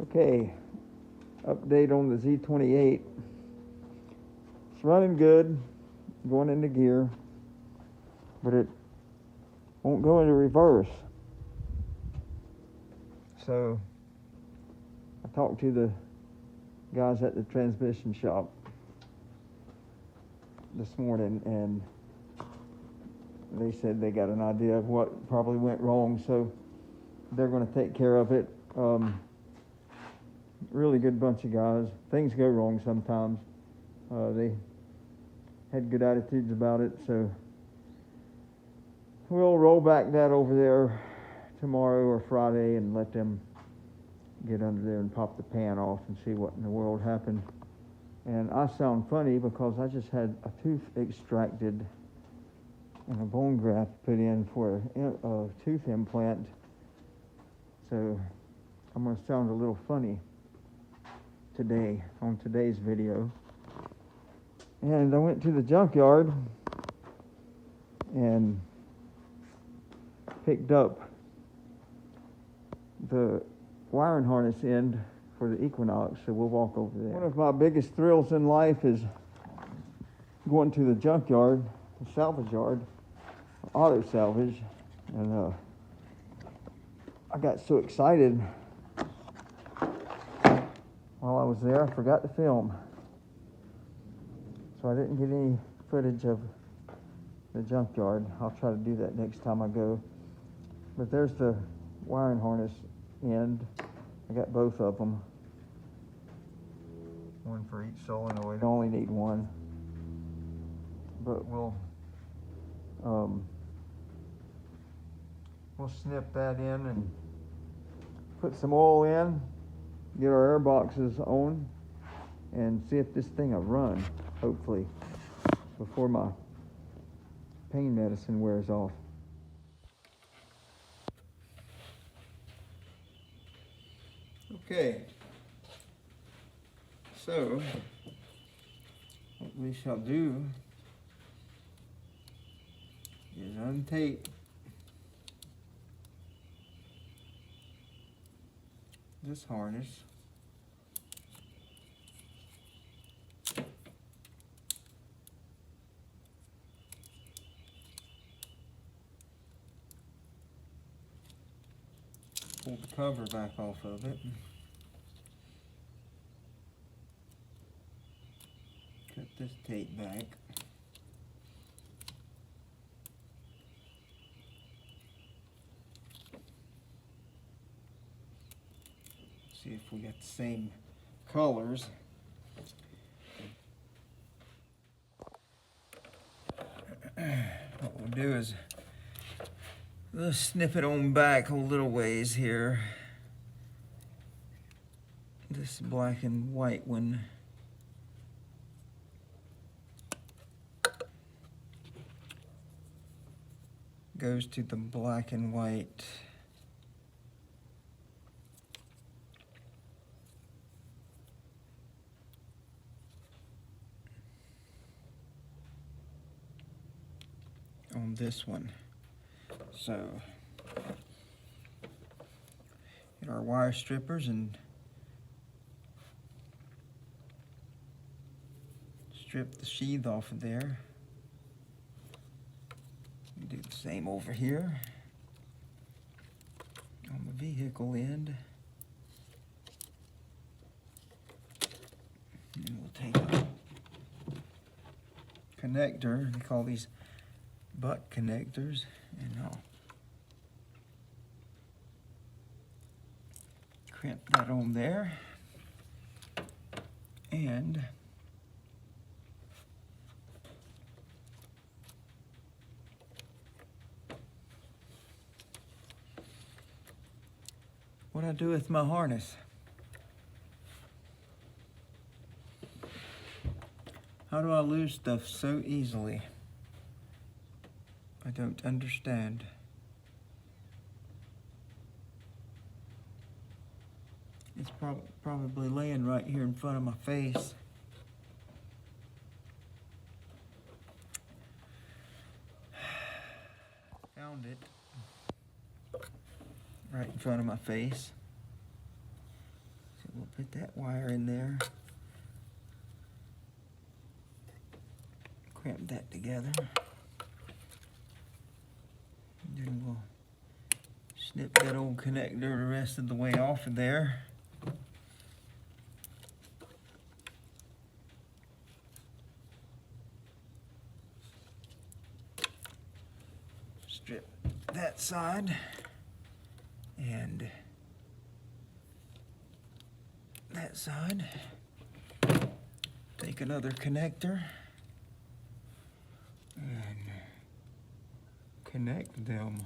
Okay, update on the Z28. It's running good, going into gear, but it won't go into reverse. So I talked to the guys at the transmission shop this morning, and they said they got an idea of what probably went wrong, so they're going to take care of it. Really good bunch of guys. Things go wrong sometimes. They had good attitudes about it, so we'll roll back that over there tomorrow or Friday and let them get under there and pop the pan off and see what in the world happened. And I sound funny because I just had a tooth extracted and a bone graft put in for a tooth implant, so I'm going to sound a little funny today on today's video. And I went to the junkyard and picked up the wiring harness end for the Equinox, so we'll walk over there. One of my biggest thrills in life is going to the junkyard, the salvage yard, auto salvage, and I got so excited while I was there, I forgot to film. So I didn't get any footage of the junkyard. I'll try to do that next time I go. But there's the wiring harness end. I got both of them. One for each solenoid. I only need one. But we'll snip that in and put some oil in, get our air boxes on, and see if this thing will run, hopefully, before my pain medicine wears off. Okay, so what we shall do is untape this harness. Pull the cover back off of it. Cut this tape back. See if we got the same colors. What we'll do is we'll snip it on back a little ways here. This black and white one goes to the black and white. On this one. So get our wire strippers and strip the sheath off of there. Do the same over here on the vehicle end. And we'll take a connector, they call these butt connectors, and I'll crimp that on there. And what I do with my harness. How do I lose stuff so easily? I don't understand. It's probably laying right here in front of my face. Found it. Right in front of my face. Put that wire in there. Crimp that together. And then we'll snip that old connector the rest of the way off of there. Strip that side and that side. Take another connector and connect them.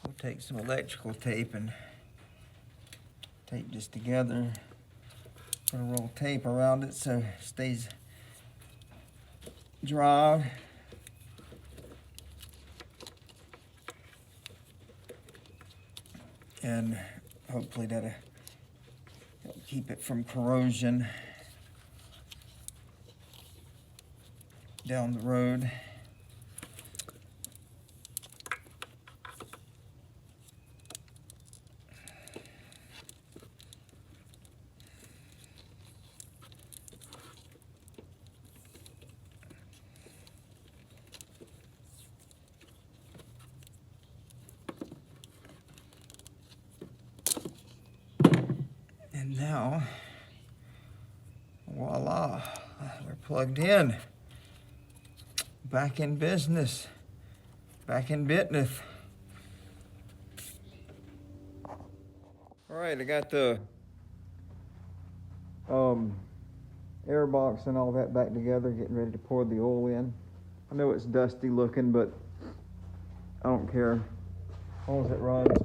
We'll take some electrical tape and tape this together. Put a roll of tape around it so it stays dry. And hopefully that'll help keep it from corrosion down the road. And now, voila, we're plugged in. Back in business. Back in business. All right, I got the air box and all that back together, getting ready to pour the oil in. I know it's dusty looking, but I don't care as long as it runs.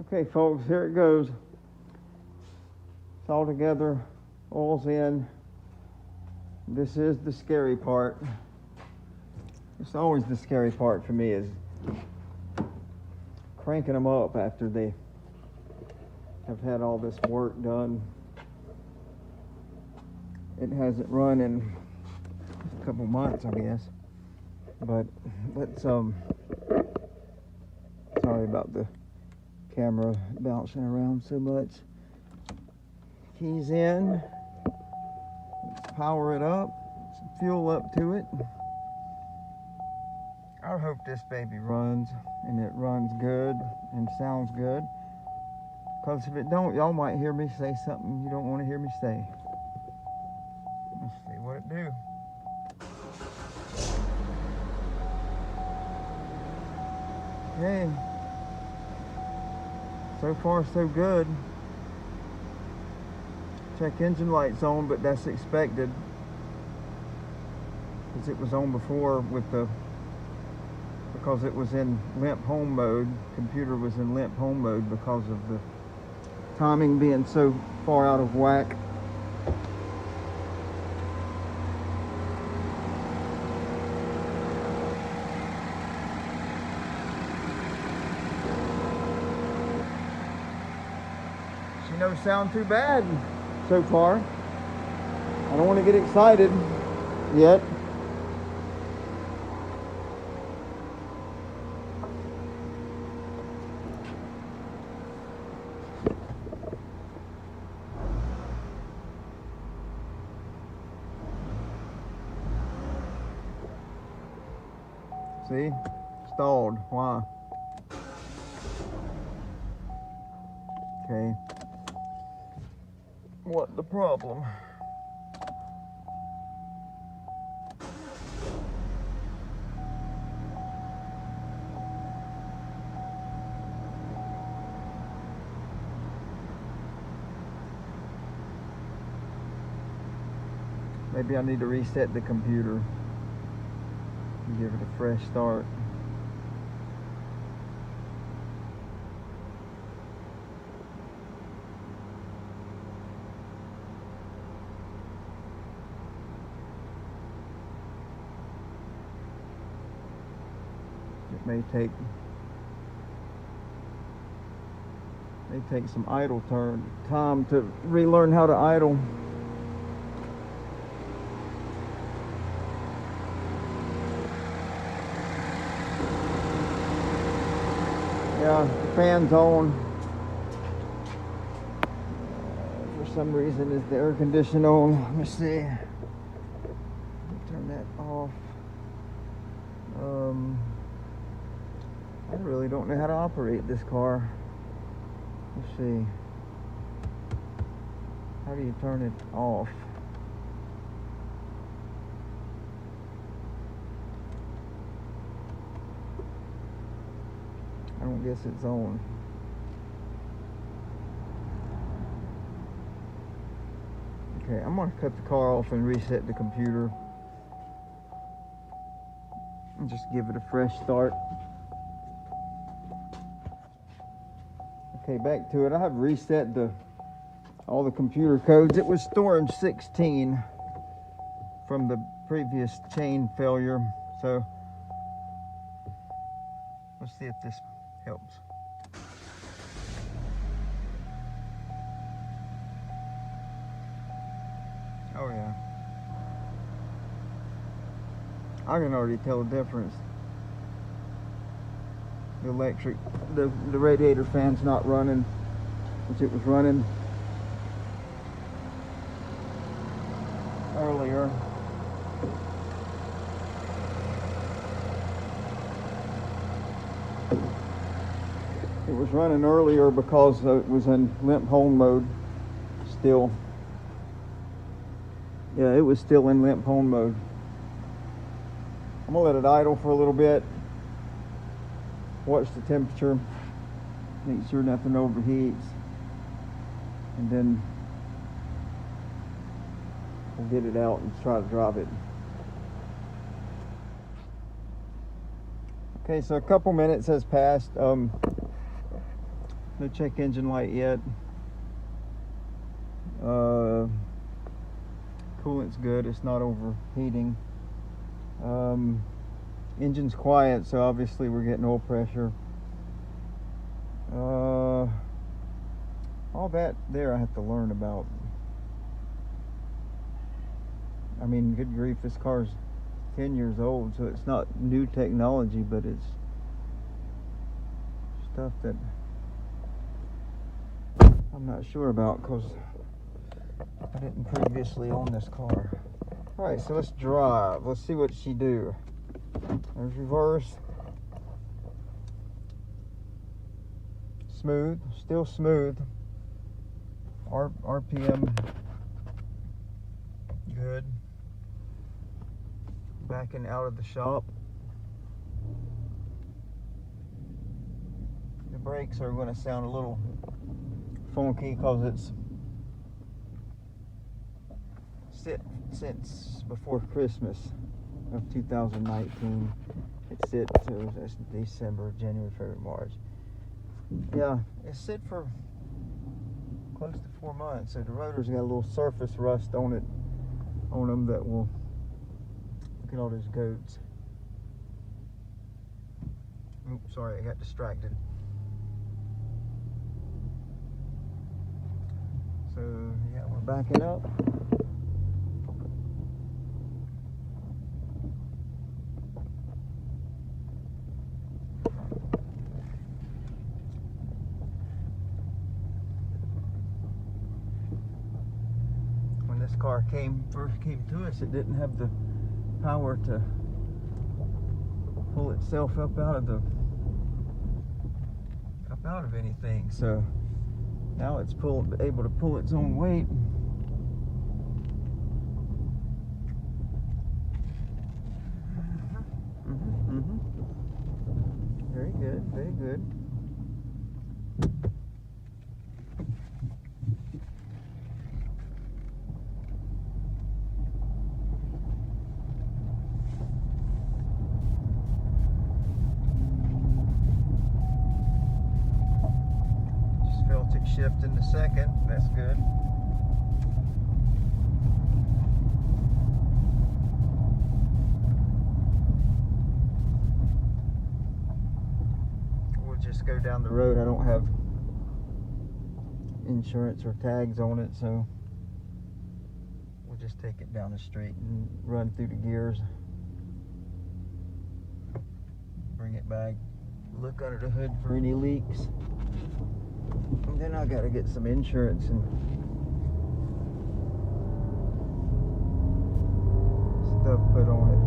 Okay, folks, here it goes. It's all together, oil's in. This is the scary part. It's always the scary part for me, is cranking them up after they have had all this work done. It hasn't run in a couple months, I guess. But let's, sorry about the camera bouncing around so much. Keys in. Let's power it up. Some fuel up to it. I hope this baby runs, and it runs good and sounds good. Because if it don't, y'all might hear me say something you don't want to hear me say. Let's see what it do. Okay. So far, so good. Check engine light's on, but that's expected, because it was on before because it was in limp home mode. Computer was in limp home mode because of the timing being so far out of whack. She don't sound too bad so far. I don't want to get excited yet. See? Stalled. Why? Okay. What the problem? Maybe I need to reset the computer and give it a fresh start. may take some idle time to relearn how to idle. Yeah, the fan's on. For some reason, is the air conditioner on? Let me see. Turn that off. I really don't know how to operate this car. Let's see. How do you turn it off? I don't guess it's on. Okay, I'm gonna cut the car off and reset the computer. And just give it a fresh start. Okay, back to it. I have reset all the computer codes. It was storing 16 from the previous chain failure. So let's see if this helps. Oh yeah. I can already tell the difference. The radiator fan's not running, which it was running earlier. It was running earlier because it was in limp home mode still. Yeah, it was still in limp home mode. I'm gonna let it idle for a little bit. Watch the temperature. Make sure nothing overheats. And then we'll get it out and try to drive it. Okay, so a couple minutes has passed. No check engine light yet. Coolant's good, it's not overheating. Engine's quiet, so obviously we're getting oil pressure. All that there I have to learn about. I mean, good grief, this car's 10 years old, so it's not new technology, but it's stuff that I'm not sure about because I didn't previously own this car. Alright, so let's drive. Let's see what she do. There's reverse. Smooth, still smooth. RPM good. Backing out of the shop. The brakes are going to sound a little funky because it's since before Christmas of 2019. It's sit to December, January, February, March. Yeah, it's sit for close to 4 months. So the rotor's got a little surface rust on them that will. Look at all those goats. Oops, sorry, I got distracted. So yeah, we're backing up. When this car first came to us, it didn't have the power to pull itself up out of anything. So now it's able to pull its own weight. Very good, very good. Just felt it shift in the second. That's good. just go down the road. I don't have insurance or tags on it, so we'll just take it down the street and run through the gears. Bring it back, look under the hood for any leaks. And then I gotta get some insurance and stuff put on it.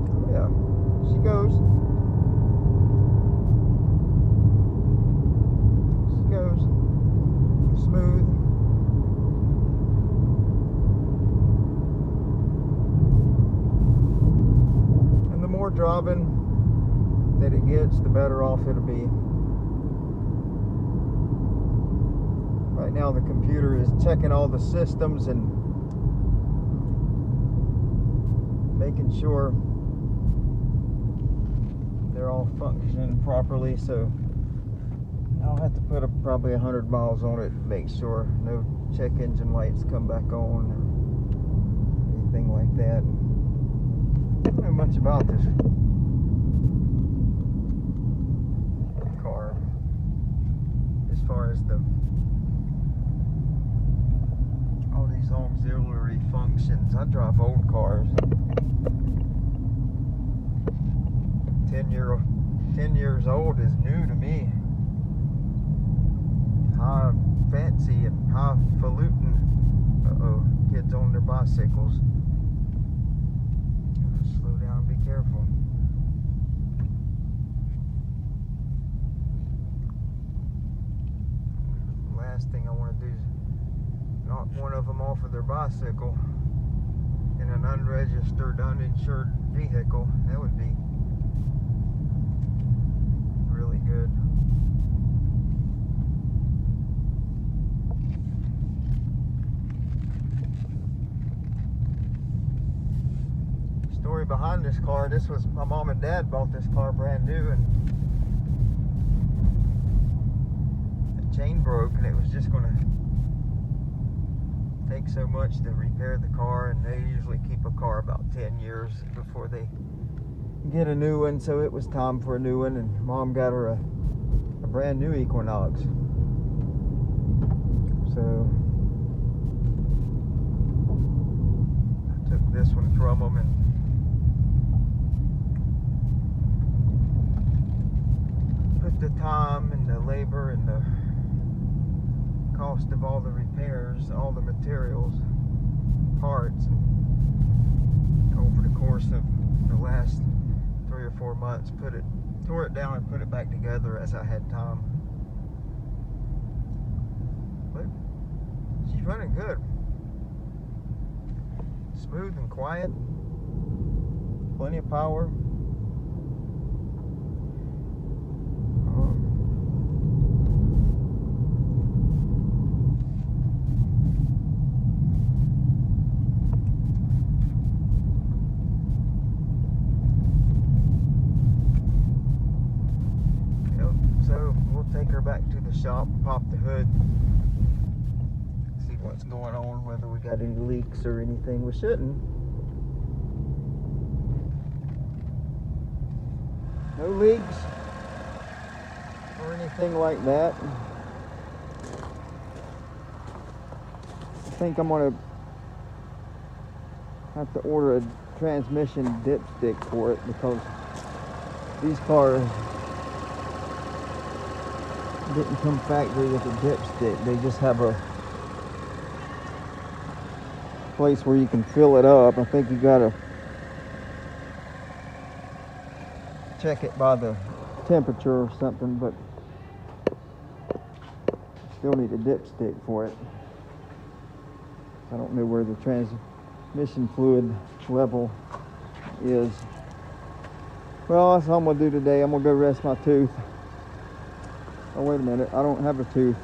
Oh yeah, she goes. She goes. Smooth. And the more driving that it gets, the better off it'll be. Right now the computer is checking all the systems and making sure they're all functioning properly, so I'll have to put probably 100 miles on it to make sure no check engine lights come back on or anything like that. I don't know much about this car as far as all these auxiliary functions. I drive old cars. 10 years old is new to me. High fancy and highfalutin. Uh-oh, kids on their bicycles. Slow down, be careful. Last thing I want to do is knock one of them off of their bicycle in an unregistered, uninsured vehicle. That would be really good. Story behind this car, this was my mom and dad bought this car brand new, and the chain broke, and it was just going to take so much to repair the car, and they usually keep a car about 10 years before they get a new one, so it was time for a new one, and Mom got her a brand new Equinox. So I took this one from them and put the time and the labor and the cost of all the repairs, all the materials, parts, and over the course of the last 3 or 4 months tore it down and put it back together as I had time. But she's running good. Smooth and quiet. Plenty of power. Take her back to the shop, pop the hood, see what's going on, whether we got any leaks or anything. We shouldn't. No leaks or anything like that. I think I'm gonna have to order a transmission dipstick for it, because these cars didn't come factory with a dipstick. They just have a place where you can fill it up. I think you gotta check it by the temperature or something, but still need a dipstick for it. I don't know where the transmission fluid level is. Well, that's all I'm gonna do today. I'm gonna go rest my tooth. Oh, wait a minute, I don't have a tooth.